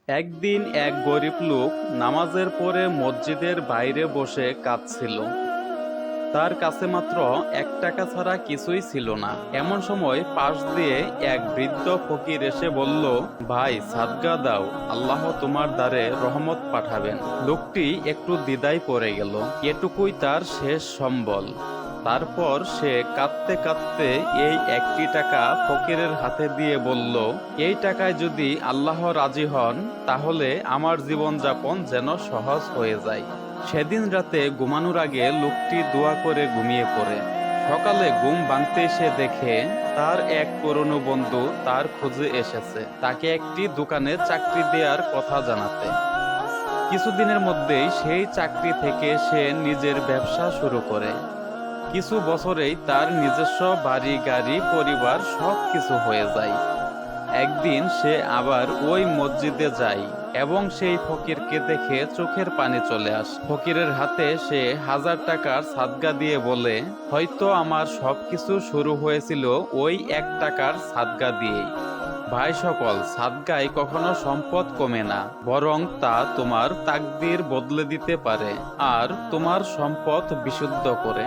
একদিন এক গরিব লোক নামাজের পরে মসজিদের বাইরে বসে কাঁদছিল। তার কাছে মাত্র 1 টাকা ছাড়া কিছুই ছিল না। এমন সময় পাশ দিয়ে এক বৃদ্ধ ফকির এসে বলল, ভাই সাদগা দাও, আল্লাহ তোমার দ্বারে রহমত পাঠাবেন। লোকটি একটু দ্বিধায় পড়ে গেল। এটুকুই তার শেষ সম্বল। তারপর সে কাঁদতে কাঁদতে এই 1টি টাকা ফকিরের হাতে দিয়ে বলল, এই টাকায় যদি আল্লাহ রাজি হন তাহলে আমার জীবনযাপন যেন সহজ হয়ে যায়। সেদিন রাতে ঘুমানোর আগে লোকটি দোয়া করে ঘুমিয়ে পড়ে। সকালে ঘুম ভাঙতেই সে দেখে তার এক পুরনো বন্ধু তার খোঁজে এসেছে, তাকে একটি দোকানে চাকরি দেওয়ার কথা জানাতে। কিছুদিনের মধ্যেই সেই চাকরি থেকে সে নিজের ব্যবসা শুরু করে। কিছু বছরেই তার নিজস্ব বাড়ি গাড়ি পরিবার সবকিছু হয়ে যায়। একদিন সে আবার ওই মসজিদে যায় এবং সেই ফকিরকে দেখে চোখের পানি চলে আসে। ফকিরের হাতে সে 1000 টাকার সাদগা দিয়ে বলে, হয়তো আমার সবকিছু শুরু হয়েছিল ওই 1 টাকার সাদগা দিয়েই। ভাই সকল, সাদগায় কখনো সম্পদ কমে না, বরং তা তোমার তাকদীর বদলে দিতে পারে আর তোমার সম্পদ বিশুদ্ধ করে।